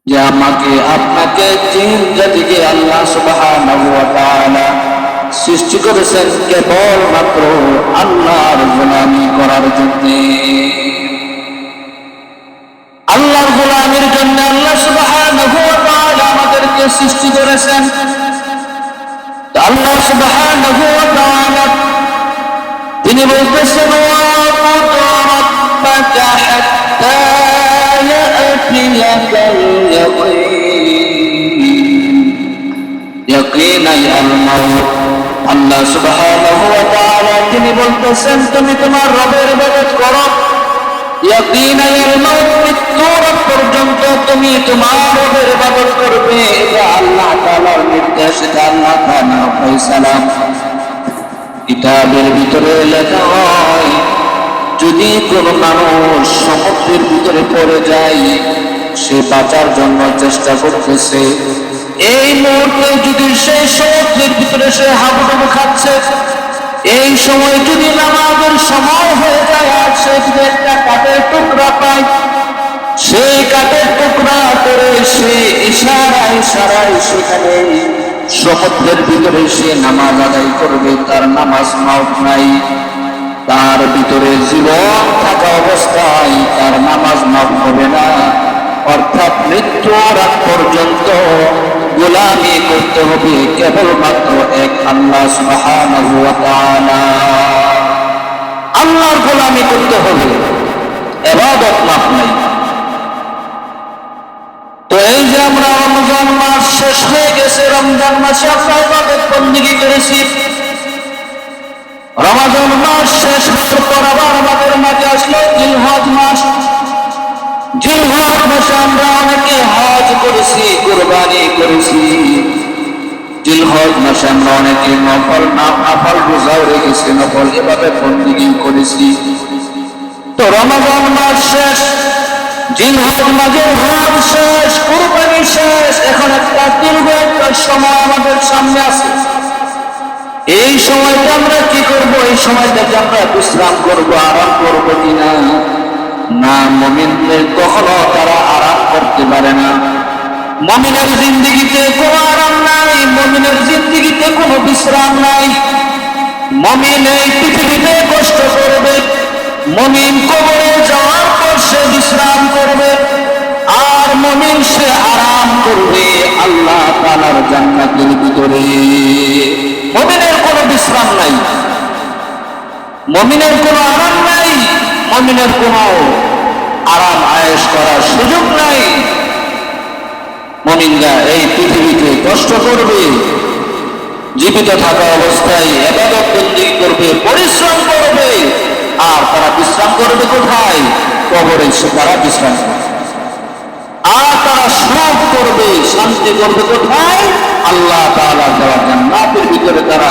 যে আমাকে আপনাকে জিন জাতিকে আল্লাহ সুবহানাহু ওয়া তাআলা সৃষ্টি করেছেন কেবল মাত্র আল্লাহর গোলামি করার জন্য। আল্লাহর গোলামির জন্য আল্লাহ সুবহানাহু ওয়া তাআলা আমাদেরকে সৃষ্টি করেছেন। আল্লাহ সুবহানাহু ওয়া তাআলা তিনি বলতেছেন ওয়া'বুদ রাব্বাকা হাত্তা ইয়াতিয়াকাল ইয়াকিনাই আল মাউত। আল্লাহ সুবহানাহু ওয়া তাআলা তিনি বলতেছেন তুমি তোমার রবের ইবাদত করো ইয়াকিনাই আল মাউত, মৃত্যুর পর্যন্ত তুমি তোমার রবের ইবাদত করবে। এটা আল্লাহ তাআলার নির্দেশ, এটা আল্লাহ তাআলার ফয়সালা। কিতাবের ভিতরে লেখা হয় যদি কোনো মানুষ সমুদ্রের ভিতরে পড়ে যায়, সে বাঁচার জন্য চেষ্টা করতেছে, এই মুহূর্তে যদি সেই সমুদ্রের ভিতরে সে হাবুডুবু খাচ্ছে, এই সময় যদি নামাজের সময় হয়ে যায় আর সে যদি একটা কাঠের টুকরা পায়, সেই কাঠের টুকরা করে সে ইশারায় সেখানে সমুদ্রের ভিতরে সে নামাজ আদায় করবে, তার নামাজ মাউত নাই। তার ভিতরে জীবন থাকা অবস্থায় তার নামাজ মাউত হবে না। অর্থাৎ মৃত্যুর আগ পর্যন্ত গোলামি করতে হবে কেবলমাত্র এক আল্লাহ সুবহানাহু ওয়া তাআলা। আল্লাহর গোলামি করতে হবে, ইবাদত মাফ নাই। তো এই যে আমরা রমজান মাস শেষ হয়ে গেছে, রমজান মাসে আমরা ইবাদত বন্দেগী করেছি। রমজান মাস শেষ হওয়ার পর আবার আমাদের মাঝে আসলো জিলহজ মাস। জিলহজ মাসে আমরা অনেকে হজ করেছি, কুরবানি করেছি। জিলহজ মাসে আমরা অনেকে নফল রোজাও রেখেছি, নফল ইবাদত বন্দেগী করেছি। তো রমজান মাস শেষ, জিলহজ মাসের হজ শেষ, কুরবানি শেষ, এখন একটা দীর্ঘ একটা সময় আমাদের সামনে আছে। এই সময়টা আমরা কি করব? এই সময়টাকে আমরা বিশ্রাম করব, আরাম করবো কিনা? না, মুমিনদের কখনো তারা আরাম করতে পারে না। মুমিনের জিন্দেগিতে কোনো আরাম নাই, মুমিনের জিন্দেগিতে কোনো বিশ্রাম নাই। মুমিন এই পৃথিবীতে কষ্ট করবে, মুমিন কবরে যাওয়ার পর সে বিশ্রাম করবে, আর মুমিন সে আরাম করবে আল্লাহ তাআলার জান্নাতের ভিতরে। মুমিনের কোনো বিশ্রাম নাই, মুমিনের কোনো আরাম নাই, মুমিনের কোনো আরাম আয়েশ করার সুযোগ নাই। মুমিনরা এই পৃথিবীতে কষ্ট করবে, জীবিত থাকা অবস্থায় ইবাদত বন্দেগী করবে, পরিশ্রম করবে, আর তারা বিশ্রাম করবে কোথায়? কবরে তারা বিশ্রাম করবে। আর তারা সুখ করবে, শান্তি করবে কোথায়? আল্লাহ তাআলার দেওয়া জান্নাতের ভিতরে তারা